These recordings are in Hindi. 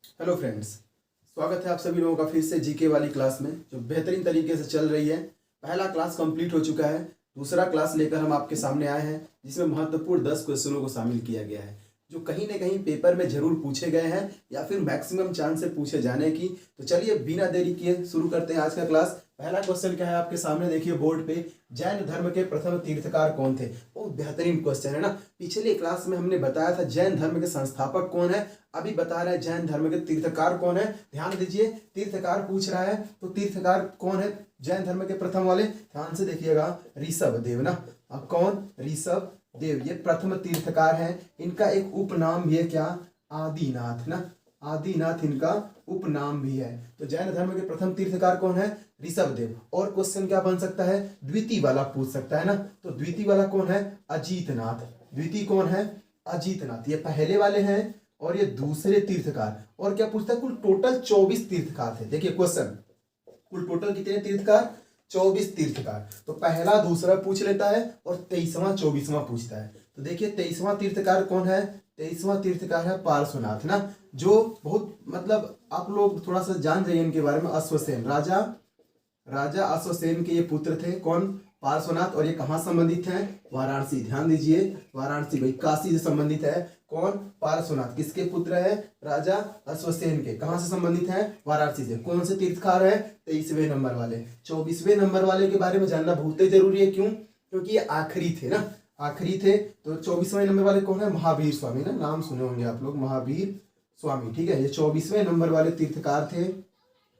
हेलो फ्रेंड्स, स्वागत है आप सभी लोगों का फिर से जीके वाली क्लास में जो बेहतरीन तरीके से चल रही है। पहला क्लास कंप्लीट हो चुका है, दूसरा क्लास लेकर हम आपके सामने आए हैं जिसमें महत्वपूर्ण 10 क्वेश्चनों को शामिल किया गया है जो कहीं ना कहीं पेपर में जरूर पूछे गए हैं या फिर मैक्सिमम चांस है पूछे जाने की। तो चलिए बिना देरी किए शुरू करते हैं आज का क्लास। पहला क्वेश्चन क्या है आपके सामने, देखिए बोर्ड पे, जैन धर्म के प्रथम तीर्थकार कौन थे। बहुत बेहतरीन क्वेश्चन है ना। पिछले क्लास में हमने बताया था जैन धर्म के संस्थापक कौन है, अभी बता रहा है जैन धर्म के तीर्थकार कौन है। ध्यान दीजिए, तीर्थकार पूछ रहा है तो तीर्थकार कौन है जैन धर्म के प्रथम वाले, ध्यान से देखिएगा, ऋषभ देव ना। अब कौन, ऋषभ देव, ये प्रथम तीर्थकार हैं। इनका एक उपनाम भी है, क्या, आदिनाथ ना। आदिनाथ इनका उपनाम भी है। तो जैन धर्म के प्रथम तीर्थकार कौन है, ऋषभ देव। और क्वेश्चन क्या बन सकता है, द्वितीय वाला पूछ सकता है ना। तो द्वितीय वाला कौन है, अजीतनाथ। द्वितीय कौन है, अजीतनाथ। ये पहले वाले हैं और ये दूसरे तीर्थकार। और क्या पूछता है, कुल टोटल 24 तीर्थकार थे। देखिए क्वेश्चन, कुल टोटल कितने तीर्थकार, 24 तीर्थकार। तो पहला दूसरा पूछ लेता है और 23वां 24वां पूछता है। तो देखिए 23वां तीर्थकार कौन है, 23वां तीर्थकार है पार्श्वनाथ ना, जो बहुत मतलब आप लोग थोड़ा सा जान जाइए इनके बारे में। अश्वसेन, राजा अश्वसेन के ये पुत्र थे, कौन, पार्श्वनाथ। और ये कहाँ संबंधित हैं, वाराणसी। ध्यान दीजिए, वाराणसी, भाई काशी से संबंधित है। कौन, पार्श्वनाथ। किसके पुत्र है, राजा अश्वसेन के। कहाँ से संबंधित है, वाराणसी से। कौन से तीर्थकार है, 23वें नंबर वाले। 24वें नंबर वाले के बारे में जानना बहुत ही जरूरी है, क्यों, क्योंकि ये आखिरी थे ना, आखिरी थे। तो 24वें नंबर वाले कौन है, महावीर स्वामी ना, नाम सुने होंगे आप लोग, महावीर स्वामी। ठीक है, ये 24वें नंबर वाले तीर्थकार थे।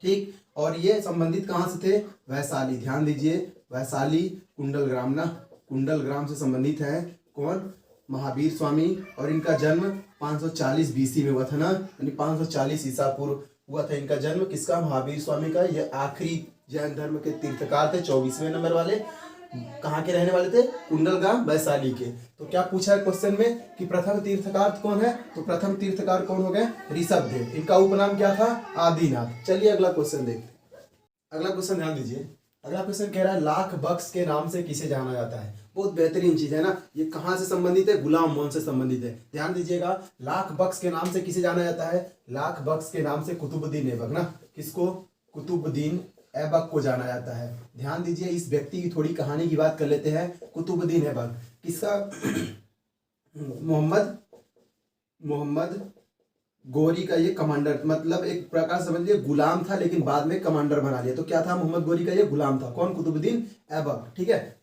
ठीक, और ये संबंधित कहाँ से थे, वैशाली। ध्यान दीजिए, वैशाली कुंडलग्राम ना, कुंडलग्राम से संबंधित है। कौन, महावीर स्वामी। और इनका जन्म 540 बीसी में हुआ था ना, यानी 540 ईसा पूर्व हुआ था इनका जन्म। किसका, महावीर स्वामी का। ये आखिरी जैन धर्म के तीर्थकार थे, 24वें नंबर वाले। कहाँ के रहने वाले थे, कुंडलग्राम वैशाली के। तो क्या पूछा है क्वेश्चन में कि प्रथम तीर्थकार कौन है, तो प्रथम तीर्थकार कौन हो गए, ऋषभ देव। इनका उपनाम क्या था, आदिनाथ। चलिए अगला क्वेश्चन देखते हैं। अगला क्वेश्चन ध्यान दीजिए, अगला क्वेश्चन कह रहा है लाख बख्श के नाम से किसे जाना जाता है। बहुत बेहतरीन चीज है ना। ये कहाँ से संबंधित है, गुलाम मोहन से संबंधित है। ध्यान दीजिएगा, लाख बख्श के नाम से किसे जाना जाता है, लाख बख्श के नाम से कुतुबुद्दीन ऐबक ना। किसको, कुतुबुद्दीन ऐबक को जाना जाता है। ध्यान दीजिए, इस व्यक्ति की थोड़ी कहानी की बात कर लेते हैं। कुतुबुद्दीन ऐबक किसका, मोहम्मद गोरी का ये कमांडर, मतलब एक प्रकार समझिए गुलाम था लेकिन बाद में कमांडर बना लिया। तो क्या था, मोहम्मद गोरी का ये गुलाम था। कौन, कुतुबुद्दीन ऐबक। ठीक है,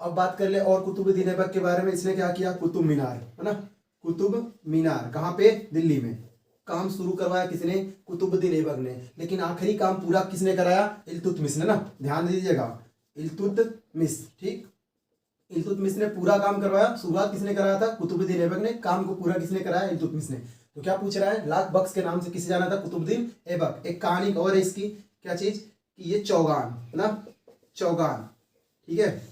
अब बात कर ले और कुतुबुद्दीन ऐबक के बारे में। इसने क्या किया, कुतुब मीनार है ना, कुतुब मीनार कहाँ पे, दिल्ली में। काम शुरू करवाया किसने, कुतुबुद्दीन ऐबक ने। लेकिन आखिरी काम पूरा किसने कराया, इल्तुतमिश ने ना। ध्यान दीजिएगा, इल्तुतमिश। ठीक, इल्तुतमिश ने पूरा काम करवाया। शुरुआत किसने कराया था, कुतुबुद्दीन ऐबक ने। काम को पूरा किसने कराया, इल्तुतमिश ने। तो क्या पूछ रहा है, लाख बख्श के नाम से किसे जाना था, कुतुबुद्दीन ऐबक। एक कहानी और है इसकी, क्या चीज, कि ये चौगान है ना, चौगान। ठीक है,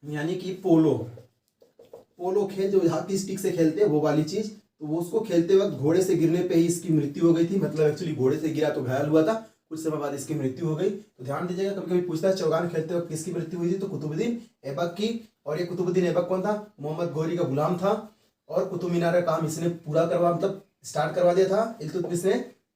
यानी कि पोलो खेल जो हॉकी स्टिक से खेलते हैं वो वाली चीज। तो वो उसको खेलते वक्त घोड़े से गिरने पे ही इसकी मृत्यु हो गई थी। मतलब एक्चुअली घोड़े से गिरा तो घायल हुआ था, कुछ समय बाद इसकी मृत्यु हो गई। तो ध्यान दीजिएगा, कभी कभी पूछता है चौगान खेलते वक्त किसकी मृत्यु हुई थी, तो कुतुबुद्दीन ऐबक की। और ये कुतुबुद्दीन ऐबक कौन था, मोहम्मद गोरी का गुलाम था। और कुतुब मीनार का काम इसने पूरा करवा, मतलब स्टार्ट करवा दिया था, इल्तुतमिश ने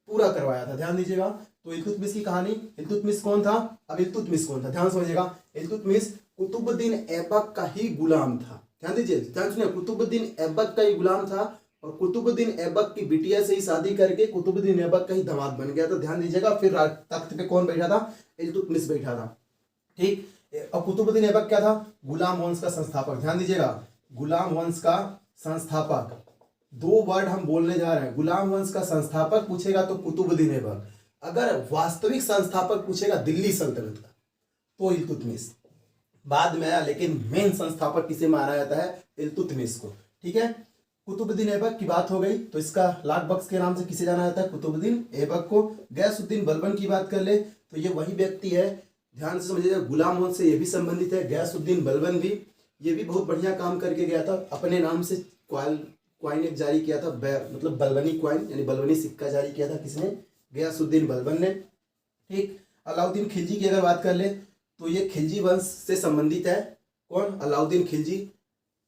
पूरा करवाया था। ध्यान दीजिएगा, तो इल्तुतमिश की कहानी, इल्तुतमिश कौन था। अब इल्तुतमिश कौन था, ध्यान समझिएगा। इल्तुतमिश कुतुबुद्दीन ऐबक का ही गुलाम था। ध्यान दीजिए, ध्यान सुनिए, कुतुबुद्दीन ऐबक का ही गुलाम था। और कुतुबुद्दीन ऐबक की बिटिया से ही शादी करके कुतुबुद्दीन ऐबक का ही दामाद बन गया था। ध्यान दीजिएगा, फिर तख्त पे कौन बैठा था, इल्तुतमिश बैठा था। ठीक, और कुतुबुद्दीन ऐबक क्या था, गुलाम वंश का संस्थापक। ध्यान दीजिएगा, गुलाम वंश का संस्थापक। दो वर्ड हम बोलने जा रहे हैं, गुलाम वंश का संस्थापक पूछेगा तो कुतुबुद्दीन ऐबक। अगर वास्तविक संस्थापक पूछेगा दिल्ली सल्तनत का तो इल्तुतमिश बाद में आया, लेकिन मेन संस्थापक किसे माना जाता है, इल्तुतमिश को। ठीक है, कुतुबुद्दीन ऐबक की बात हो गई। तो इसका लाख बख्श के नाम से किसे जाना जाता है, कुतुबुद्दीन ऐबक को। गयासुद्दीन बलबन की बात कर ले तो ये वही व्यक्ति है, ध्यान से समझिएगा, गुलाम वंश से ये भी संबंधित है। गयासुद्दीन बलबन भी, ये भी बहुत बढ़िया काम करके गया था। अपने नाम से क्वाइन एक जारी किया था, मतलब बलबनी क्वाइन, यानी बलबनी सिक्का जारी किया था। किसने, गयासुद्दीन बलबन ने। ठीक, अलाउद्दीन खिलजी की अगर बात कर ले तो ये खिलजी वंश से संबंधित है। कौन, अलाउद्दीन खिलजी।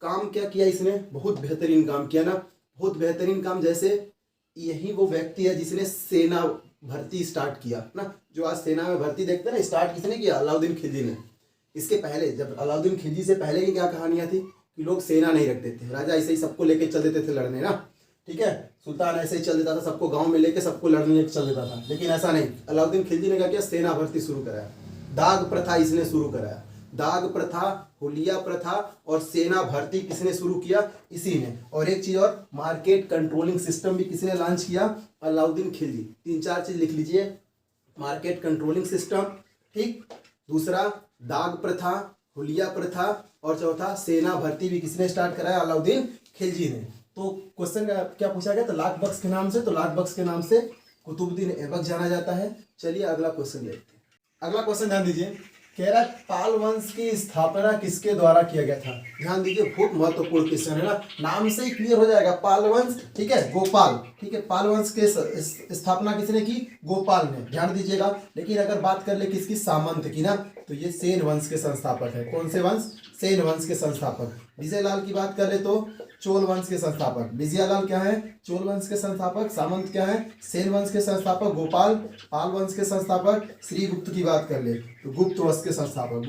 काम क्या किया इसने, बहुत बेहतरीन काम किया ना, बहुत बेहतरीन काम। जैसे यही वो व्यक्ति है जिसने सेना भर्ती स्टार्ट किया ना। जो आज सेना में भर्ती देखते हैं ना, स्टार्ट किसने किया? अलाउद्दीन खिलजी ने। इसके पहले, जब अलाउद्दीन खिलजी से पहले की क्या कहानियां थी कि लोग सेना नहीं रखते थे, राजा ऐसे ही सबको लेके चल देते थे लड़ने ना, ठीक है। सुल्तान ऐसे ही चल देता था, सबको गांव में लेके सबको लड़ने लेके चल देता था। लेकिन ऐसा नहीं, अलाउद्दीन खिलजी ने क्या किया? सेना भर्ती शुरू कराया। दाग प्रथा इसने शुरू कराया। दाग प्रथा, हुलिया प्रथा और सेना भर्ती किसने शुरू किया? इसी ने। और एक चीज और, मार्केट कंट्रोलिंग सिस्टम भी किसने लॉन्च किया? अलाउद्दीन खिलजी। 3-4 चीज लिख लीजिए। मार्केट कंट्रोलिंग सिस्टम, ठीक, दूसरा दाग प्रथा, हुलिया प्रथा, और चौथा सेना भर्ती भी किसने स्टार्ट कराया? अलाउद्दीन खिलजी ने। तो क्वेश्चन क्या पूछा गया? तो लाख बख्श के नाम से, तो लाख बख्श के नाम से कुतुबुद्दीन ऐबक जाना जाता है। चलिए अगला क्वेश्चन देखते हैं। अगला क्वेश्चन ध्यान दीजिए, कह रहा है पाल वंश की स्थापना किसके द्वारा किया गया था? ध्यान दीजिए, बहुत महत्वपूर्ण क्वेश्चन है ना, नाम से ही क्लियर हो जाएगा। पाल वंश, ठीक है, गोपाल, ठीक है, पाल वंश के स्थापना किसने की? गोपाल ने। ध्यान दीजिएगा। लेकिन अगर बात कर ले किसकी? सामंत की ना, तो ये सेन वंश के संस्थापक है। कौन से वंश? सेन वंश के संस्थापक। विजयलाल की बात कर ले तो चोल वंश के संस्थापक। विजयलाल क्या है? चोल वंश के संस्थापक। सामंत क्या है? सेन वंश के संस्थापक गोपाल। पाल वंश के संस्थापक श्रीगुप्त की बात कर ले तो गुप्त वंश के संस्थापक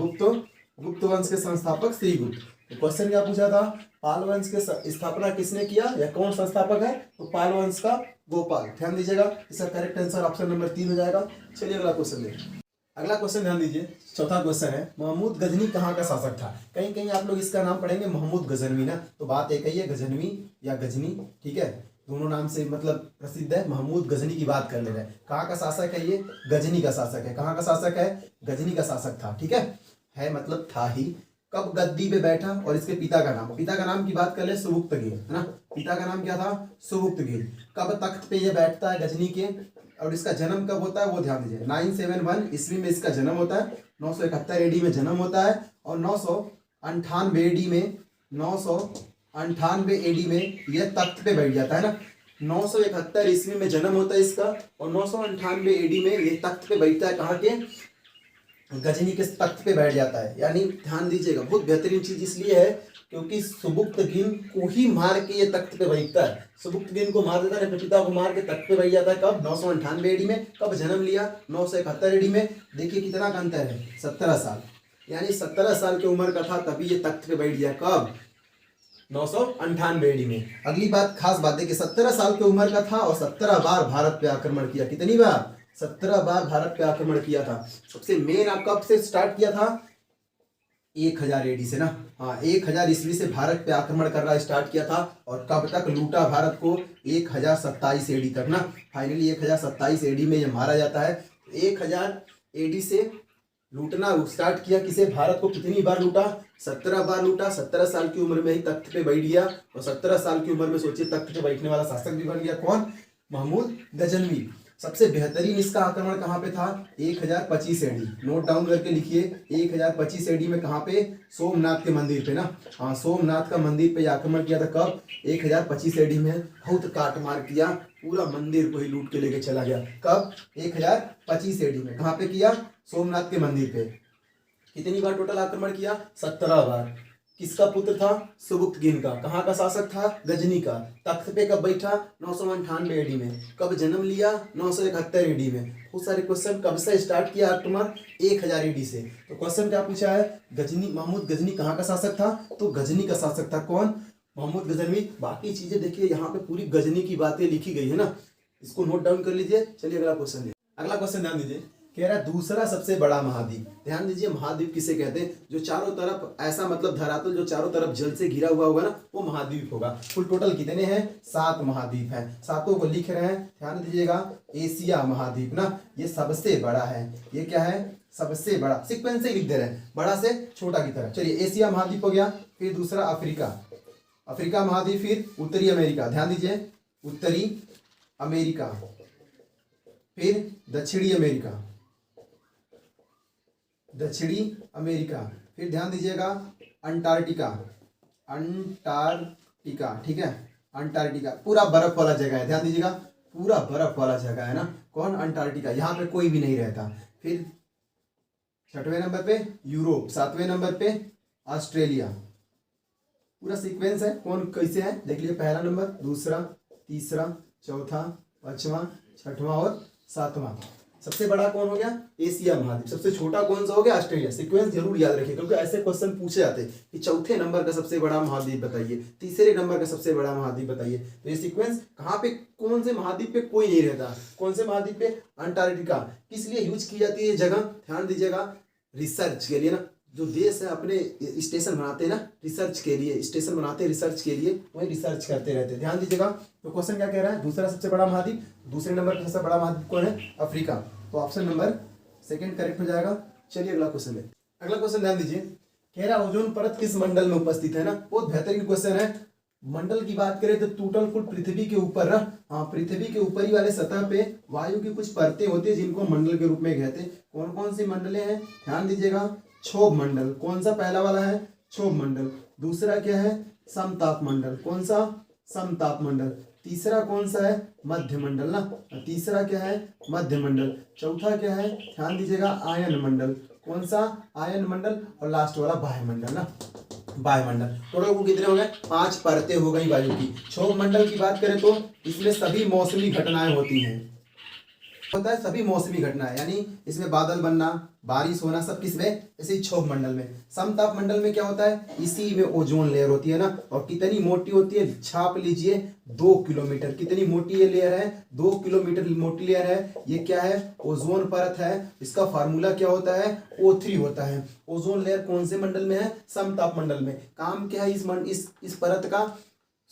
गुप्त वंश के संस्थापक श्रीगुप्त। तो क्वेश्चन क्या पूछा था? पाल वंश के स्थापना किसने किया या कौन संस्थापक है? तो पाल वंश का गोपाल। ध्यान दीजिएगा, इसका करेक्ट आंसर ऑप्शन नंबर 3 हो जाएगा। चलिए अगला क्वेश्चन देखिए। अगला क्वेश्चन ध्यान दीजिए, चौथा क्वेश्चन है, महमूद गजनी कहाँ का शासक था? कहीं कहीं आप लोग इसका नाम पढ़ेंगे महमूद गजनवी ना, तो बात एक ही है, गजनवी या गजनी, ठीक है, दोनों नाम से मतलब प्रसिद्ध है। महमूद गजनी की बात कर ले रहे हैं। कहाँ का शासक है ये? गजनी का शासक है। कहाँ का शासक है? गजनी का शासक था, ठीक है मतलब था ही। कब गद्दी पे बैठा और इसके पिता का नाम की बात कर ले, सुबुक्तगिर, है ना। पिता का नाम क्या था? सुबुक्तगिर। कब तख्त पे ये बैठता है गजनी के, और इसका जन्म कब होता है वो ध्यान दीजिए। 971 ईस्वी में इसका जन्म होता है। 971 एडी में जन्म होता है और 998 एडी में 998 एडी में यह तख्त पे बैठ जाता है ना। 971 ईस्वी में जन्म होता है इसका और 998 एडी में ये तख्त पे बैठता है। कहाँ के? गजनी के तख्त पे बैठ जाता है। यानी ध्यान दीजिएगा, बहुत बेहतरीन चीज इसलिए है क्योंकि सुबुक्तगिन को ही मार के ये तख्त पे बैठता है। सुबुक्तगिन को मार देता है, अपने पिता को मार के तख्त पे बैठ जाता है। कब? 998 एडी में। कब जन्म लिया? 971 एडी में। देखिए कितना का अंतर है, 17 साल। यानी 17 साल की उम्र का था तभी ये तख्त पे बैठ गया। कब? 998 एडी में। अगली बात, खास बात देखिए, 17 साल की उम्र का था और 17 बार भारत पे आक्रमण किया। कितनी बार? 17 बार भारत पे आक्रमण किया था। सबसे मेन आप कब से स्टार्ट किया था? 1000 एडी से ना। हाँ, 1000 ईस्वी से भारत पे आक्रमण करना स्टार्ट किया था और कब तक लूटा भारत को? 1027 एडी तक ना। फाइनली 1027 एडी में ये मारा जाता है। 1000 एडी से लूटना स्टार्ट किया किसे? भारत को। कितनी बार लूटा? 17 बार लूटा। 17 साल की उम्र में ही तख्त पे बैठ गया और 17 साल की उम्र में सोचिए तख्त पे बैठने वाला शासक भी बन गया। कौन? महमूद गजनवी। सबसे बेहतरीन इसका आक्रमण कहाँ पे था? 1025 एडी। नोट डाउन करके लिखिए, 1025 एडी में कहाँ पे? सोमनाथ के मंदिर पे ना। हाँ, सोमनाथ का मंदिर पे आक्रमण किया था। कब? 1025 एडी में। बहुत काट मार किया, पूरा मंदिर को ही लूट के लेके चला गया। कब? 1025 एडी में। कहाँ पे किया? सोमनाथ के मंदिर पे। कितनी बार टोटल आक्रमण किया? 17 बार। किसका पुत्र था? सुबुक्तगिन का। कहाँ का शासक था? गजनी का। तख्त पे कब बैठा? 998 एडी में। कब जन्म लिया? 971 एडी में। बहुत सारे क्वेश्चन, कब से स्टार्ट किया आक्रमण? 1000 एडी से। तो क्वेश्चन क्या पूछा है? गजनी, महमूद गजनी कहाँ का शासक था? तो गजनी का शासक था। कौन? महमूद गजनवी। बाकी चीजें देखिए यहाँ पे पूरी गजनी की बातें लिखी गई है ना, इसको नोट डाउन कर लीजिए। चलिए अगला क्वेश्चन देखिए। अगला क्वेश्चन ध्यान दीजिए, कह रहा है दूसरा सबसे बड़ा महाद्वीप। ध्यान दीजिए, महाद्वीप किसे कहते हैं? जो चारों तरफ ऐसा मतलब धरातल जो चारों तरफ जल से घिरा हुआ होगा ना, वो महाद्वीप होगा। कुल टोटल कितने हैं? 7 महाद्वीप हैं। सातों को लिख रहे हैं, ध्यान दीजिएगा। एशिया महाद्वीप ना, ये सबसे बड़ा है। ये क्या है? सबसे बड़ा। सीक्वेंस से लिख दे रहे हैं, बड़ा से छोटा की तरह। चलिए, एशिया महाद्वीप हो गया, फिर दूसरा अफ्रीका महाद्वीप, फिर उत्तरी अमेरिका। ध्यान दीजिए, उत्तरी अमेरिका, फिर दक्षिणी अमेरिका, फिर ध्यान दीजिएगा अंटार्कटिका, ठीक है। अंटार्कटिका पूरा बर्फ वाला जगह है, ध्यान दीजिएगा, पूरा बर्फ वाला जगह है ना। कौन? अंटार्कटिका। यहाँ पे कोई भी नहीं रहता। फिर 6वें नंबर पे यूरोप, 7वें नंबर पे ऑस्ट्रेलिया। पूरा सीक्वेंस है, कौन कैसे है देख लीजिए। पहला नंबर, दूसरा, तीसरा, चौथा, पांचवा, छठवां और सातवां। सबसे बड़ा कौन हो गया? एशिया महाद्वीप। सबसे छोटा कौन सा हो गया? ऑस्ट्रेलिया। सीक्वेंस जरूर याद रखिए क्योंकि ऐसे क्वेश्चन पूछे जाते हैं कि चौथे नंबर का सबसे बड़ा महाद्वीप बताइए, तीसरे नंबर का सबसे बड़ा महाद्वीप बताइए। तो ये सीक्वेंस कहाँ पे, कौन से महाद्वीप पे कोई नहीं रहता, कौन से महाद्वीप पे? अंटार्कटिका। किस लिए यूज की जाती है ये जगह? ध्यान दीजिएगा, रिसर्च के लिए ना। जो देश है अपने स्टेशन बनाते हैं ना रिसर्च के लिए, स्टेशन बनाते हैं रिसर्च के लिए, वही रिसर्च करते रहते हैं। ध्यान दीजिएगा। तो क्वेश्चन क्या कह रहा है? दूसरा सबसे बड़ा महाद्वीप, दूसरे नंबर पर सबसे बड़ा महाद्वीप कौन है? अफ्रीका। तो ऑप्शन नंबर सेकंड करेक्ट हो जाएगा। चलिए अगला क्वेश्चन है। अगला क्वेश्चन ध्यान दीजिए, कह रहा ओजोन परत किस मंडल में उपस्थित है ना। बहुत बेहतरीन क्वेश्चन है। मंडल की बात करें तो टोटल कुल पृथ्वी के ऊपर ना, हाँ, पृथ्वी के ऊपरी वाले सतह पे वायु की कुछ परतें होती है जिनको मंडल के रूप में कहते हैं। कौन कौन सी मंडलें हैं? ध्यान दीजिएगा, क्षोभ मंडल। कौन सा पहला वाला है? क्षोभ मंडल। दूसरा क्या है? समताप मंडल। कौन सा? समताप मंडल। तीसरा कौन सा है? मध्य मंडल ना, तीसरा क्या है? मध्य मंडल। चौथा क्या है? ध्यान दीजिएगा, आयन मंडल। कौन सा? आयन मंडल। और लास्ट वाला वायुमंडल ना, वायुमंडल। टोटल को कितने हो गए? 5 परतें हो गई वायु की। क्षोभ मंडल की बात करें तो इसमें सभी मौसमी घटनाएं होती हैं, होता है सभी मौसमी घटनाएं, यानी इसमें बादल बनना, बारिश होना, सब किसमें? इसी क्षोभ मंडल में। समताप मंडल में क्या होता है? इसी में ओजोन लेयर होती है ना। और कितनी मोटी होती है? छाप लीजिए, 2 किलोमीटर। कितनी मोटी ये लेयर है? 2 किलोमीटर मोटी लेयर है। ये क्या है? ओजोन परत है। इसका फार्मूला क्या होता है? O3 होता है। ओजोन लेयर कौन से मंडल में है? समताप मंडल में। काम क्या है इस परत का?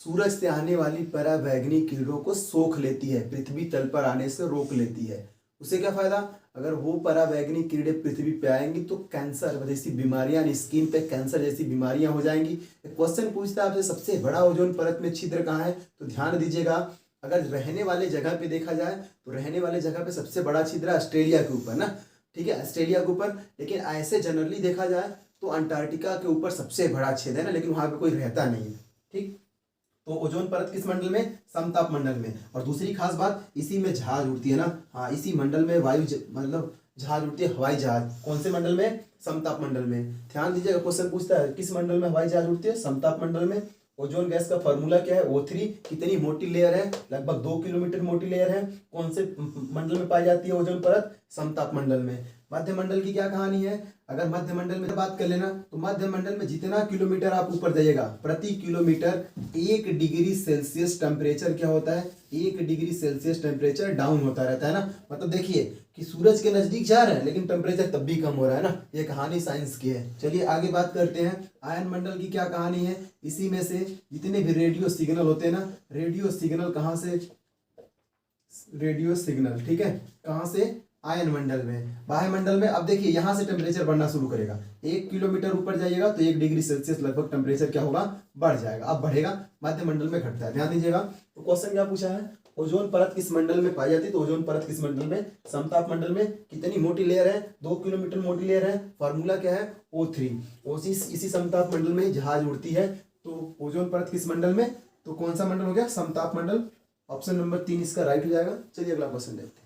सूरज से आने वाली पराबैंगनी किरणों को सोख लेती है, पृथ्वी तल पर आने से रोक लेती है। उससे क्या फायदा? अगर वो पराबैंगनी किरणें पृथ्वी पे आएंगी तो कैंसर जैसी बीमारियां, स्किन पे कैंसर जैसी बीमारियां हो जाएंगी। क्वेश्चन पूछता है आपसे सबसे बड़ा ओजोन परत में छिद्र कहाँ है? तो ध्यान दीजिएगा, अगर रहने वाले जगह पे देखा जाए तो रहने वाले जगह पे सबसे बड़ा छिद्र ऑस्ट्रेलिया के ऊपर ना, ठीक है, ऑस्ट्रेलिया के ऊपर। लेकिन ऐसे जनरली देखा जाए तो अंटार्कटिका के ऊपर सबसे बड़ा छेद है ना, लेकिन वहां पे कोई रहता नहीं है। ठीक, तो ओजोन परत किस मंडल में? समताप मंडल में। और दूसरी खास बात, इसी में जहाज उड़ती है ना, हाँ, इसी मंडल में मतलब जहाज उड़ती है, हवाई जहाज। कौन से मंडल में? समताप मंडल में। ध्यान दीजिएगा, क्वेश्चन पूछता है किस मंडल में हवाई जहाज उड़ती है? समताप मंडल में। ओजोन गैस का फॉर्मूला क्या है? O3। कितनी मोटी लेयर है? लगभग 2 किलोमीटर मोटी लेयर है। कौन से मंडल में पाई जाती है ओजोन परत? समताप मंडल में। मध्य मंडल की क्या कहानी है? अगर मध्य मंडल में बात कर लेना तो मध्य मंडल में जितना किलोमीटर आप ऊपर जाइएगा, प्रति किलोमीटर 1 डिग्री सेल्सियस टेम्परेचर क्या होता है? 1 डिग्री सेल्सियस टेम्परेचर डाउन होता रहता है ना। मतलब देखिए कि सूरज के नजदीक जा रहे हैं लेकिन टेम्परेचर तब भी कम हो रहा है ना। ये कहानी साइंस की है। चलिए आगे बात करते हैं, आयन मंडल की क्या कहानी है? इसी में से जितने भी रेडियो सिग्नल होते हैं ना, रेडियो सिग्नल कहाँ से? रेडियो सिग्नल, ठीक है, कहाँ से? आयन मंडल में। वायुमंडल में अब देखिए यहाँ से टेम्परेचर बढ़ना शुरू करेगा। 1 किलोमीटर ऊपर जाइएगा तो 1 डिग्री सेल्सियस लगभग टेम्परेचर क्या होगा? बढ़ जाएगा। अब बढ़ेगा, मध्य मंडल में घटता है। ध्यान दीजिएगा। तो क्वेश्चन क्या पूछा है? ओजोन परत किस मंडल में पाई जाती है? तो ओजोन परत किस मंडल में? समताप मंडल में। कितनी मोटी लेयर है? 2 किलोमीटर मोटी लेयर है। फॉर्मूला क्या है? O3। इसी समताप मंडल में जहाज उड़ती है। तो ओजोन परत किस मंडल में? तो कौन सा मंडल हो गया? समताप मंडल। ऑप्शन नंबर 3 इसका राइट हो जाएगा। चलिए अगला क्वेश्चन देखते हैं।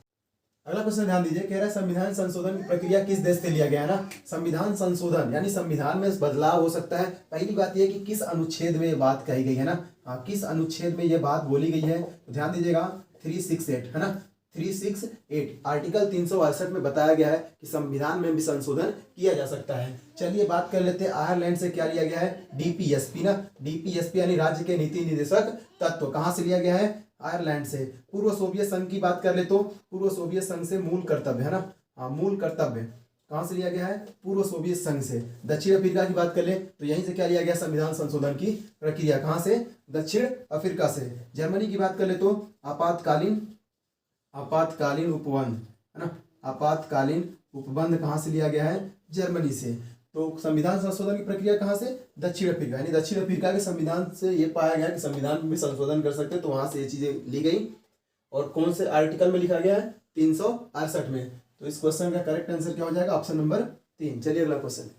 अगला क्वेश्चन ध्यान दीजिए, कह रहा है संविधान संशोधन की प्रक्रिया किस देश से लिया गया है ना। संविधान संशोधन यानी संविधान में बदलाव हो सकता है। पहली बात यह कि किस अनुच्छेद में ये बात कही गई है ना, हाँ, किस अनुच्छेद में ये बात बोली गई है? तो ध्यान दीजिएगा, 368 है ना, 368 आर्टिकल 362 में बताया गया है कि संविधान में भी संशोधन किया जा सकता है। चलिए बात कर लेते हैं, आयरलैंड से क्या लिया गया है? DPSP ना, DPSP यानी राज्य के नीति निर्देशक तत्व। कहाँ से लिया गया है? आयरलैंड से। पूर्व सोवियत संघ की बात कर ले तो पूर्व सोवियत संघ से मूल कर्तव्य है ना, हाँ, मूल कर्तव्य कहाँ से लिया गया है? पूर्व सोवियत संघ से। दक्षिण अफ्रीका की बात कर ले तो यहीं से क्या लिया गया? संविधान संशोधन की प्रक्रिया कहाँ से? दक्षिण अफ्रीका से। जर्मनी की बात कर ले तो आपातकालीन उपबंध है ना, आपातकालीन उपबंध कहाँ से लिया गया है? जर्मनी से। तो संविधान संशोधन की प्रक्रिया कहाँ से? दक्षिण अफ्रीका, यानी दक्षिण अफ्रीका के संविधान से ये पाया गया कि संविधान में भी संशोधन कर सकते हैं, तो वहां से ये चीजें ली गई। और कौन से आर्टिकल में लिखा गया है? 368 में। तो इस क्वेश्चन का करेक्ट आंसर क्या हो जाएगा? Option number 3। चलिए अगला क्वेश्चन।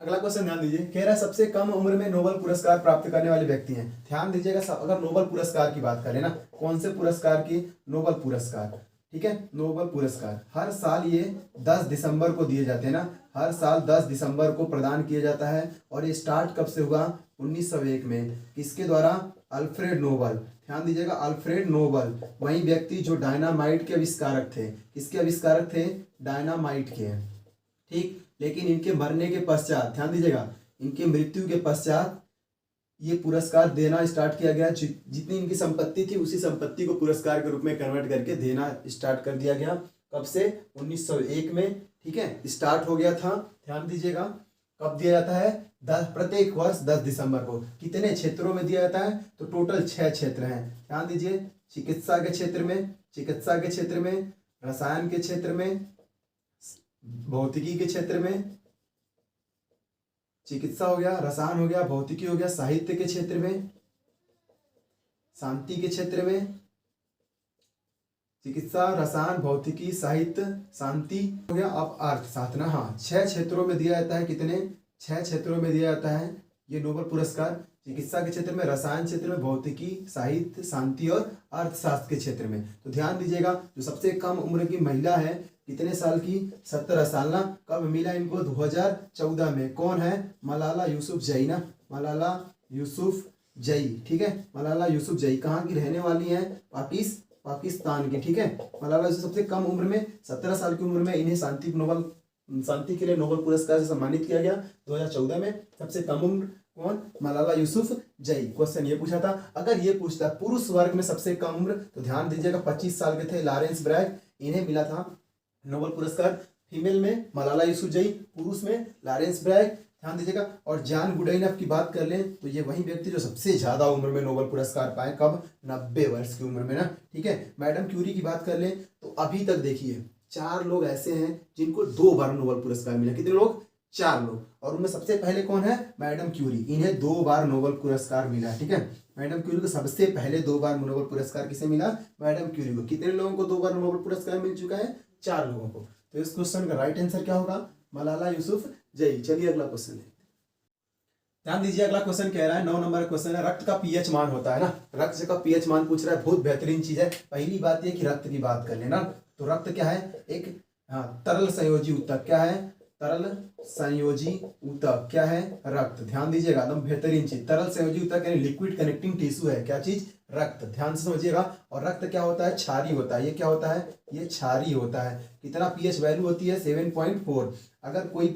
अगला क्वेश्चन ध्यान दीजिए, कह रहा है सबसे कम उम्र में नोबेल पुरस्कार प्राप्त करने वाले व्यक्ति हैं। ध्यान दीजिएगा, अगर नोबेल पुरस्कार की बात करें ना, कौन से पुरस्कार की? नोबेल पुरस्कार, ठीक है, नोबेल पुरस्कार हर साल ये 10 दिसंबर को दिए जाते हैं ना, हर साल 10 दिसंबर को प्रदान किया जाता है। और ये स्टार्ट कब से हुआ? 1901 में। किसके द्वारा? Alfred Nobel. ध्यान दीजिएगा, अल्फ्रेड नोबल वही व्यक्ति जो डायनामाइट के आविष्कारक थे। किसके आविष्कारक थे? डायनामाइट के। ठीक, लेकिन इनके मरने के पश्चात, ध्यान दीजिएगा, इनके मृत्यु के पश्चात ये पुरस्कार देना स्टार्ट किया गया। जितनी इनकी संपत्ति थी उसी संपत्ति को पुरस्कार के रूप में कन्वर्ट करके देना स्टार्ट कर दिया गया। कब से? 1901 में। ठीक है, स्टार्ट हो गया था। ध्यान दीजिएगा, कब दिया जाता है? प्रत्येक वर्ष 10 दिसंबर को। कितने क्षेत्रों में दिया जाता है? तो टोटल 6 क्षेत्र हैं। ध्यान दीजिए, चिकित्सा के क्षेत्र में, रसायन के क्षेत्र में, भौतिकी के क्षेत्र में, चिकित्सा हो गया, रसायन हो गया, भौतिकी हो गया, साहित्य के क्षेत्र में, शांति के क्षेत्र में, चिकित्सा, रसायन, भौतिकी, साहित्य, शांति हो गया। अब अर्थशास्त्र। हाँ, 6 क्षेत्रों में दिया जाता है। कितने? 6 क्षेत्रों में दिया जाता है ये नोबेल पुरस्कार। चिकित्सा के क्षेत्र में, रसायन क्षेत्र में, भौतिकी, साहित्य, शांति और अर्थशास्त्र के क्षेत्र में। तो ध्यान दीजिएगा, जो सबसे कम उम्र की महिला है, कितने साल की? 17 साल ना। कब मिला इनको? 2014 में। कौन है? मलाला यूसुफजई ना, मलाला यूसुफजई। ठीक है, मलाला यूसुफजई कहाँ की रहने वाली है? पाकिस्तान की। ठीक है, मलाला सबसे कम उम्र में, 17 साल की उम्र में इन्हें शांति के लिए नोबेल पुरस्कार से सम्मानित किया गया 2014 में। सबसे कम उम्र कौन? मलाला यूसुफजई। क्वेश्चन ये पूछा था। अगर ये पूछता पुरुष वर्ग में सबसे कम उम्र, तो ध्यान दीजिएगा 25 साल के थे लॉरेंस ब्रैग, इन्हें मिला था नोबेल पुरस्कार। फीमेल में मलाला यूसुफजई, पुरुष में लॉरेंस ब्रैग। ध्यान दीजिएगा, और जॉन गुडाइनफ की बात कर लें तो ये वही व्यक्ति जो सबसे ज्यादा उम्र में नोबेल पुरस्कार पाए। कब? 90 वर्ष की उम्र में ना। ठीक है, मैडम क्यूरी की बात कर लें तो अभी तक देखिए 4 लोग ऐसे हैं जिनको 2 बार नोबेल पुरस्कार मिला। कितने लोग? 4 लोग। और उनमें सबसे पहले कौन है? Madam Curie. इन्हें 2 बार नोबेल पुरस्कार मिला। ठीक है, मैडम क्यूरी को सबसे पहले 2 बार नोबेल पुरस्कार किसे मिला? मैडम क्यूरी को। कितने लोगों को 2 बार नोबेल पुरस्कार मिल चुका है? 4 लोगों को। तो इस क्वेश्चन का राइट आंसर क्या होगा? मलाला यूसुफजई। चलिए अगला क्वेश्चन है। ध्यान दीजिए, अगला क्वेश्चन कह रहा है, 9 नंबर क्वेश्चन है, रक्त का पीएच मान होता है ना। रक्त का पीएच मान पूछ रहा है, बहुत बेहतरीन चीज है। पहली बात ये कि रक्त की बात कर लेना। तो रक्त क्या है? एक तरल संयोजी ऊतक। क्या है? तरल संयोजी ऊतक। क्या है? रक्त। ध्यान दीजिएगा, एकदम बेहतरीन चीज। तरल संयोजी ऊतक यानी लिक्विड कनेक्टिंग टिश्यू है। क्या चीज? रक्त। ध्यान से समझिएगा। और रक्त क्या होता है? क्षारीय होता है। ये क्या होता है? ये क्षारीय होता है। कितना पीएच वैल्यू होती है? 7.4। अगर कोई,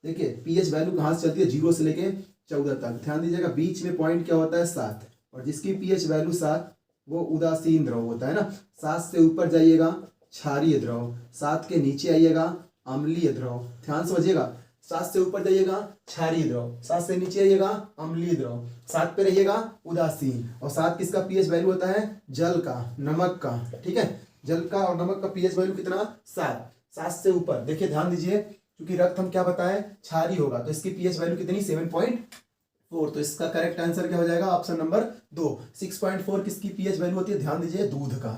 देखिए पीएच वैल्यू कहाँ से चलती है? 0 से लेके 14 तक। ध्यान दीजिएगा, बीच में पॉइंट क्या होता है? 7। और जिसकी पीएच वैल्यू 7 वो उदासीन द्रव होता है ना। 7 से ऊपर जाइएगा क्षारीय द्रव, 7 के नीचे आइएगा अम्लीय द्रव। ध्यान समझिएगा, 7 से ऊपर जाइएगा क्षारीय द्रव, 7 से नीचे आइएगा अम्लीय द्रव, 7 पे रहिएगा उदासीन। और 7 किसका पीएच वैल्यू होता है? जल का, नमक का। ठीक है, जल का और नमक का पीएच वैल्यू कितना? 7। 7 से ऊपर देखिए, ध्यान दीजिए, क्योंकि रक्त हम क्या बताएं? क्षारीय होगा, तो इसकी पीएच वैल्यू कितनी? 7.4। तो इसका करेक्ट आंसर क्या हो जाएगा? Option number 2। 6.4 किसकी पीएच वैल्यू होती है? ध्यान दीजिए, दूध का।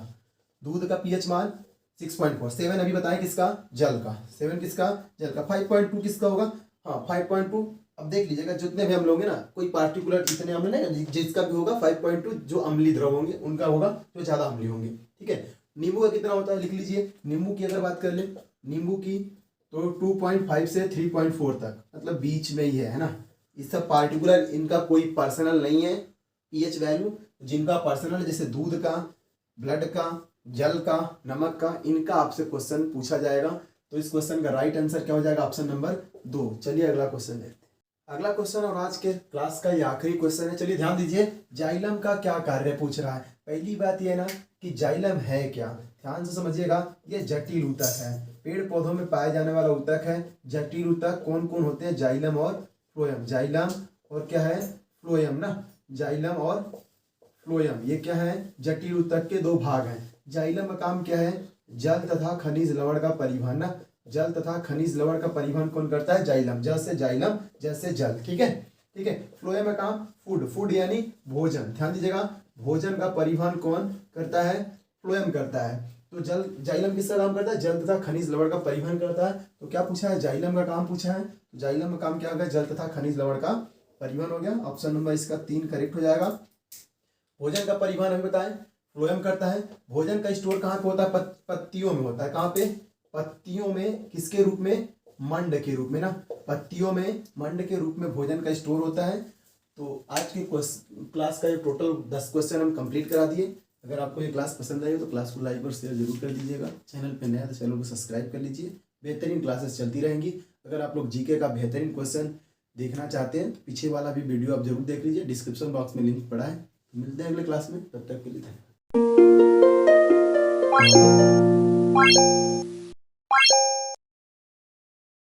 दूध का पीएच मान 6.4। 7 अभी बताएं किसका? जल का। 7 किसका? जल का। 5.2 किसका होगा? हाँ 5.2। अब देख लीजिएगा, जितने भी हम लोग हैं ना, कोई पार्टिकुलर इतने अम्ल नहीं, जिसका भी होगा 5.2 जो अम्लीय द्रव होंगे उनका होगा, जो ज्यादा अम्लीय होंगे। ठीक है, नींबू का कितना होता है? लिख लीजिए। नींबू की अगर बात कर ले, नींबू की तो 2.5 से 3.4 तक, मतलब बीच में ही है ना। इस सब पार्टिकुलर इनका कोई पर्सनल नहीं है पीएच वैल्यू। जिनका पर्सनल है, जैसे दूध का, ब्लड का, जल का, नमक का, इनका आपसे क्वेश्चन पूछा जाएगा। तो इस क्वेश्चन का राइट आंसर क्या हो जाएगा? Option number 2। चलिए अगला क्वेश्चन देखते हैं। अगला क्वेश्चन और आज के क्लास का ये आखिरी क्वेश्चन है। चलिए ध्यान दीजिए, जाइलम का क्या कार्य पूछ रहा है। पहली बात ये ना कि जाइलम है क्या, ध्यान से समझिएगा। ये जटिल ऊतक है, पेड़ पौधों में पाए जाने वाला ऊतक है। जटिल ऊतक कौन कौन होते हैं? जाइलम और फ्लोएम। जाइलम और क्या है? फ्लोएम ना। जाइलम और फ्लोएम ये क्या है? जटिल ऊतक के 2 भाग हैं। जाइलम का काम क्या है? जल तथा खनिज लवण का परिवहन ना। जल तथा खनिज लवण का परिवहन कौन करता है? जाइलम। जैसे जाइलम जैसे जल। ठीक है, ठीक है। फ्लोएम का काम फूड, फूड यानी भोजन। ध्यान दीजिएगा, भोजन का परिवहन कौन करता है? फ्लोएम करता है। तो जल, जाइलम किसका काम करता है? जल तथा खनिज लवण का परिवहन करता है। तो क्या पूछा है? जाइलम का काम पूछा है। तो जाइलम का काम क्या होगा? जल तथा खनिज लवण का परिवहन हो गया। ऑप्शन नंबर इसका 3 करेक्ट हो जाएगा। भोजन का परिवहन अभी बताएं, फ्लोएम करता है। भोजन का स्टोर कहाँ पे होता है? पत्तियों में होता है। कहाँ पे? पत्तियों में। किसके रूप में? मंड के रूप में ना। पत्तियों में मंड के रूप में भोजन का स्टोर होता है। तो आज के क्लास का ये टोटल 10 क्वेश्चन हम कंप्लीट करा दिए। अगर आपको ये क्लास पसंद आई तो क्लास को लाइक और शेयर जरूर कर दीजिएगा। चैनल पे नया तो चैनल को सब्सक्राइब कर लीजिए। बेहतरीन क्लासेस चलती रहेंगी। अगर आप लोग जीके का बेहतरीन क्वेश्चन देखना चाहते हैं, पीछे वाला भी वीडियो आप जरूर देख लीजिए, डिस्क्रिप्शन बॉक्स में लिंक पड़ा है। तो मिलते हैं अगले क्लास में, तब तक के लिए धन्यवाद।